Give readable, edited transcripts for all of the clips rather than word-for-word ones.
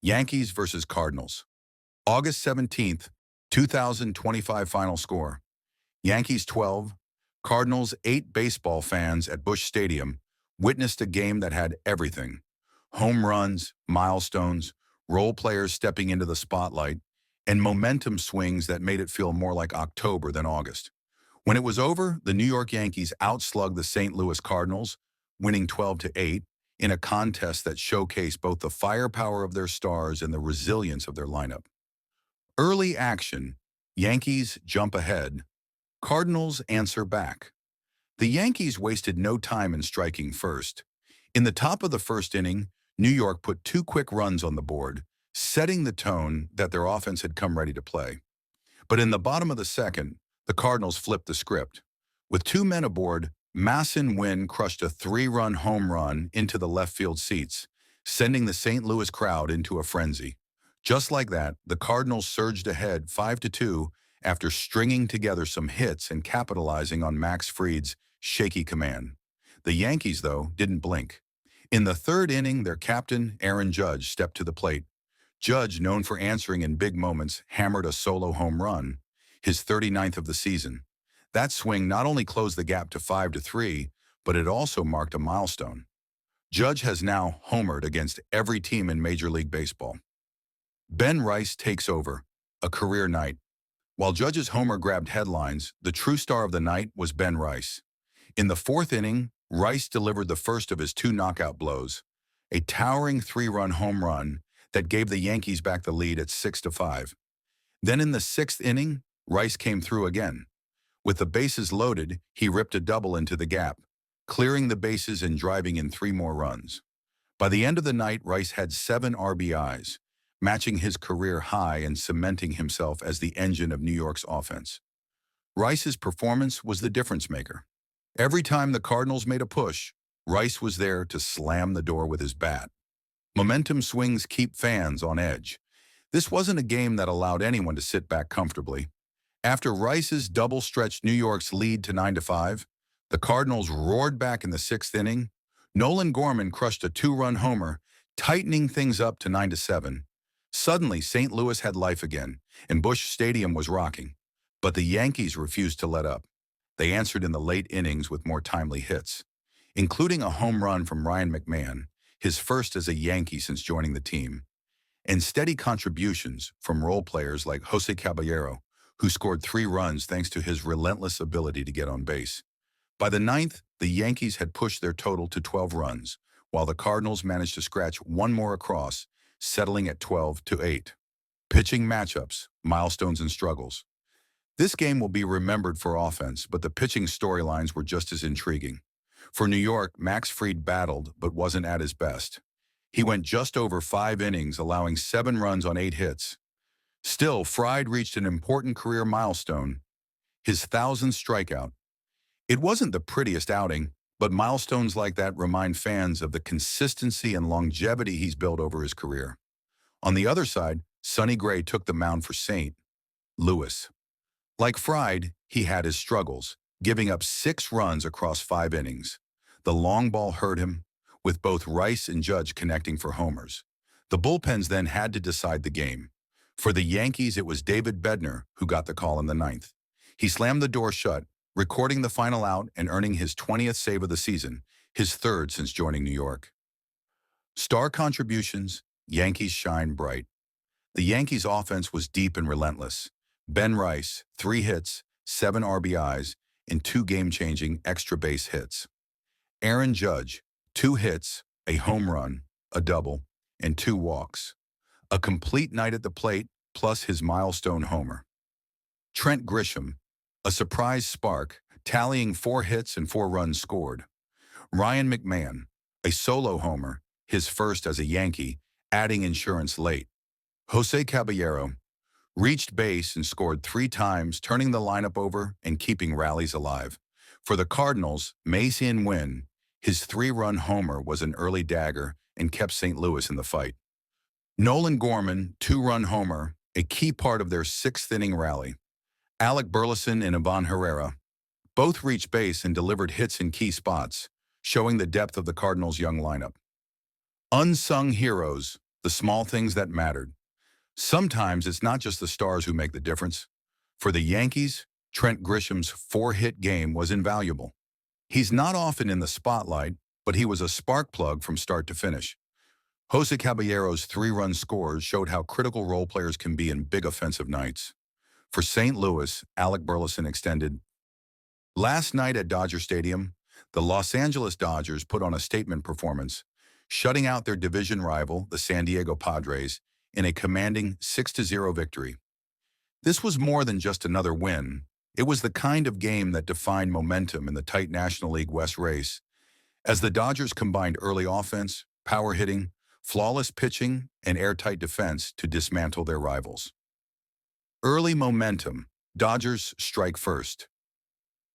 Yankees versus Cardinals. August 17th, 2025 final score. Yankees 12, Cardinals 8. Baseball fans at Busch Stadium witnessed a game that had everything. Home runs, milestones, role players stepping into the spotlight, and momentum swings that made it feel more like October than August. When it was over, the New York Yankees outslugged the St. Louis Cardinals, winning 12-8, in a contest that showcased both the firepower of their stars and the resilience of their lineup. Early action, Yankees jump ahead, Cardinals answer back. The Yankees wasted no time in striking first. In the top of the first inning, New York put 2 quick runs on the board, setting the tone that their offense had come ready to play. But in the bottom of the second, the Cardinals flipped the script. With 2 men aboard, Masyn Winn crushed a 3-run home run into the left field seats, sending the St. Louis crowd into a frenzy. Just like that, the Cardinals surged ahead 5-2 after stringing together some hits and capitalizing on Max Fried's shaky command. The Yankees, though, didn't blink. In the third inning, their captain, Aaron Judge, stepped to the plate. Judge, known for answering in big moments, hammered a solo home run, his 39th of the season. That swing not only closed the gap to 5-3, but it also marked a milestone. Judge has now homered against every team in Major League Baseball. BenRice takes over, a career night. While Judge's homer grabbed headlines, the true star of the night was BenRice. In the fourth inning, Rice delivered the first of his 2 knockout blows, a towering 3-run home run that gave the Yankees back the lead at 6-5. Then in the 6th inning, Rice came through again. With the bases loaded, he ripped a double into the gap, clearing the bases and driving in 3 more runs. By the end of the night, Rice had 7 RBIs, matching his career high and cementing himself as the engine of New York's offense. Rice's performance was the difference maker. Every time the Cardinals made a push, Rice was there to slam the door with his bat. Momentum swings keep fans on edge. This wasn't a game that allowed anyone to sit back comfortably. After Rice's double stretched New York's lead to 9-5, the Cardinals roared back in the 6th inning. Nolan Gorman crushed a 2-run homer, tightening things up to 9-7. Suddenly, St. Louis had life again, and Busch Stadium was rocking. But the Yankees refused to let up. They answered in the late innings with more timely hits, including a home run from Ryan McMahon, his first as a Yankee since joining the team, and steady contributions from role players like Jose Caballero, who scored 3 runs thanks to his relentless ability to get on base. By the 9th, the Yankees had pushed their total to 12 runs, while the Cardinals managed to scratch 1 more across, settling at 12-8. Pitching matchups, milestones, and struggles. This game will be remembered for offense, but the pitching storylines were just as intriguing. For New York, Max Fried battled but wasn't at his best. He went just over 5 innings, allowing 7 runs on 8 hits. Still, Fried reached an important career milestone, his 1,000th strikeout. It wasn't the prettiest outing, but milestones like that remind fans of the consistency and longevity he's built over his career. On the other side, Sonny Gray took the mound for St. Louis. Like Fried, he had his struggles, giving up 6 runs across 5 innings. The long ball hurt him, with both Rice and Judge connecting for homers. The bullpens then had to decide the game. For the Yankees, it was David Bednar who got the call in the 9th. He slammed the door shut, recording the final out and earning his 20th save of the season, his 3rd since joining New York. Star contributions, Yankees shine bright. The Yankees' offense was deep and relentless. BenRice, 3 hits, 7 RBIs, and 2 game-changing extra base hits. Aaron Judge, 2 hits, a home run, a double, and 2 walks. A complete night at the plate, plus his milestone homer. Trent Grisham, a surprise spark, tallying 4 hits and 4 runs scored. Ryan McMahon, a solo homer, his first as a Yankee, adding insurance late. Jose Caballero reached base and scored 3 times, turning the lineup over and keeping rallies alive. For the Cardinals, Masyn Winn, his 3-run homer was an early dagger and kept St. Louis in the fight. Nolan Gorman, 2-run homer, a key part of their 6th inning rally. Alec Burleson and Ivan Herrera both reached base and delivered hits in key spots, showing the depth of the Cardinals' young lineup. Unsung heroes, the small things that mattered. Sometimes it's not just the stars who make the difference. For the Yankees, Trent Grisham's four-hit game was invaluable. He's not often in the spotlight, but he was a spark plug from start to finish. Jose Caballero's three-run scores showed how critical role players can be in big offensive nights. For St. Louis, Alec Burleson extended. Last night at Dodger Stadium, the Los Angeles Dodgers put on a statement performance, shutting out their division rival, the San Diego Padres, in a commanding 6-0 victory. This was more than just another win. It was the kind of game that defined momentum in the tight National League West race. As the Dodgers combined early offense, power hitting, flawless pitching, and airtight defense to dismantle their rivals. Early momentum. Dodgers strike first.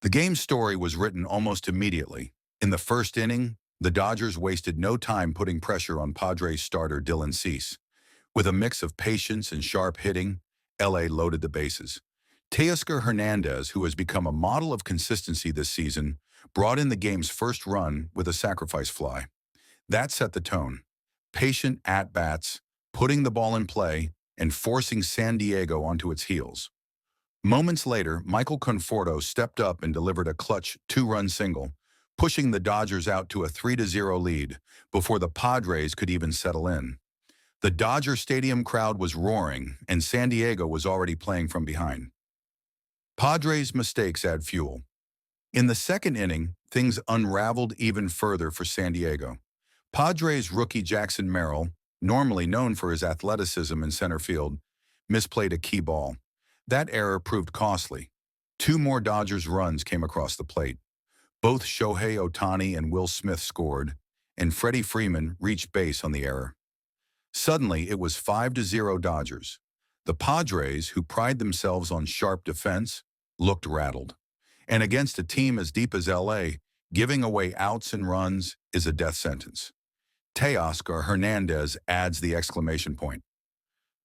The game's story was written almost immediately. In the first inning, the Dodgers wasted no time putting pressure on Padres starter Dylan Cease. With a mix of patience and sharp hitting, LA loaded the bases. Teoscar Hernandez, who has become a model of consistency this season, brought in the game's first run with a sacrifice fly. That set the tone. Patient at-bats, putting the ball in play, and forcing San Diego onto its heels. Moments later, Michael Conforto stepped up and delivered a clutch two-run single, pushing the Dodgers out to a 3-0 lead before the Padres could even settle in. The Dodger Stadium crowd was roaring, and San Diego was already playing from behind. Padres' mistakes add fuel. In the second inning, things unraveled even further for San Diego. Padres rookie Jackson Merrill, normally known for his athleticism in center field, misplayed a key ball. That error proved costly. Two more Dodgers runs came across the plate. Both Shohei Ohtani and Will Smith scored, and Freddie Freeman reached base on the error. Suddenly, it was 5-0 Dodgers. The Padres, who pride themselves on sharp defense, looked rattled. And against a team as deep as LA, giving away outs and runs is a death sentence. Teoscar Hernandez adds the exclamation point.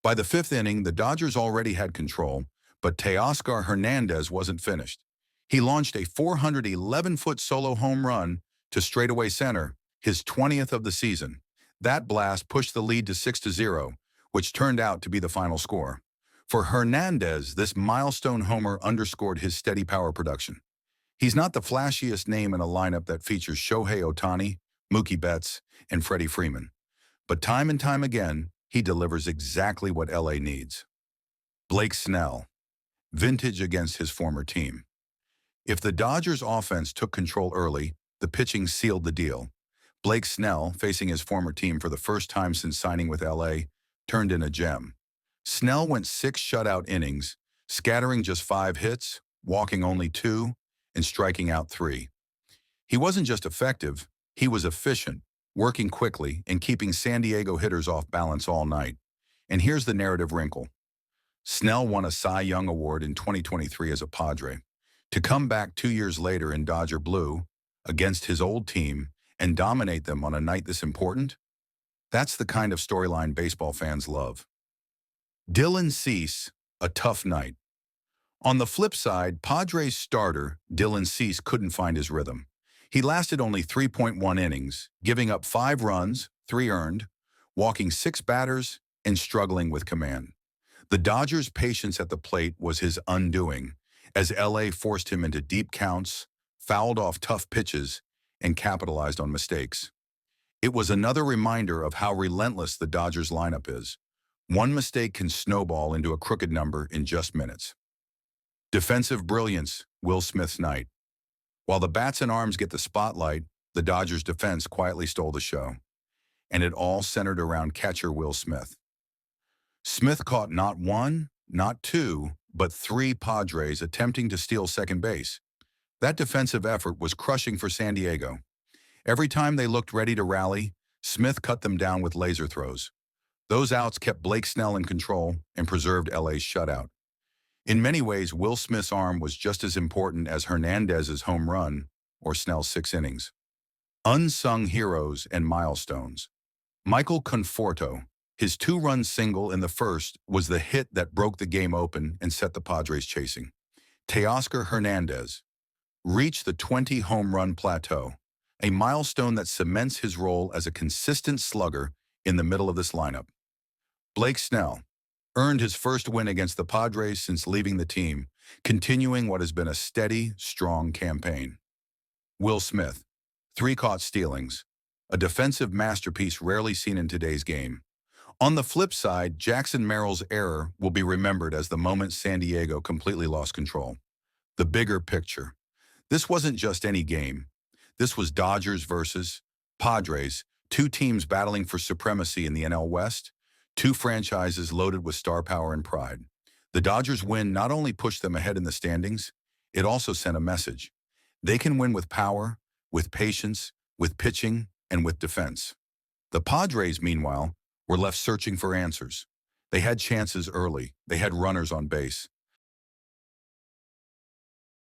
By the fifth inning, the Dodgers already had control, but Teoscar Hernandez wasn't finished. He launched a 411-foot solo home run to straightaway center, his 20th of the season. That blast pushed the lead to 6-0, which turned out to be the final score. For Hernandez, this milestone homer underscored his steady power production. He's not the flashiest name in a lineup that features Shohei Ohtani, Mookie Betts, and Freddie Freeman. But time and time again, he delivers exactly what LA needs. Blake Snell, vintage against his former team. If the Dodgers' offense took control early, the pitching sealed the deal. Blake Snell, facing his former team for the first time since signing with LA, turned in a gem. Snell went 6 shutout innings, scattering just 5 hits, walking only 2, and striking out 3. He wasn't just effective, he was efficient, working quickly and keeping San Diego hitters off balance all night. And here's the narrative wrinkle. Snell won a Cy Young Award in 2023 as a Padre. To come back 2 years later in Dodger blue, against his old team, and dominate them on a night this important? That's the kind of storyline baseball fans love. Dylan Cease, a tough night. On the flip side, Padres starter Dylan Cease couldn't find his rhythm. He lasted only 3.1 innings, giving up 5 runs, 3 earned, walking 6 batters, and struggling with command. The Dodgers' patience at the plate was his undoing, as LA forced him into deep counts, fouled off tough pitches, and capitalized on mistakes. It was another reminder of how relentless the Dodgers lineup is. One mistake can snowball into a crooked number in just minutes. Defensive brilliance, Will Smith's night. While the bats and arms get the spotlight, the Dodgers' defense quietly stole the show. And it all centered around catcher Will Smith. Smith caught not 1, not 2, but 3 Padres attempting to steal second base. That defensive effort was crushing for San Diego. Every time they looked ready to rally, Smith cut them down with laser throws. Those outs kept Blake Snell in control and preserved LA's shutout. In many ways, Will Smith's arm was just as important as Hernandez's home run or Snell's 6 innings. Unsung heroes and milestones. Michael Conforto, his 2-run single in the first was the hit that broke the game open and set the Padres chasing. Teoscar Hernandez reached the 20-home run plateau, a milestone that cements his role as a consistent slugger in the middle of this lineup. Blake Snell earned his first win against the Padres since leaving the team, continuing what has been a steady, strong campaign. Will Smith, 3 caught stealings, a defensive masterpiece rarely seen in today's game. On the flip side, Jackson Merrill's error will be remembered as the moment San Diego completely lost control. The bigger picture. This wasn't just any game. This was Dodgers versus Padres, 2 teams battling for supremacy in the NL West, 2 franchises loaded with star power and pride. The Dodgers' win not only pushed them ahead in the standings, it also sent a message. They can win with power, with patience, with pitching, and with defense. The Padres, meanwhile, were left searching for answers. They had chances early. They had runners on base.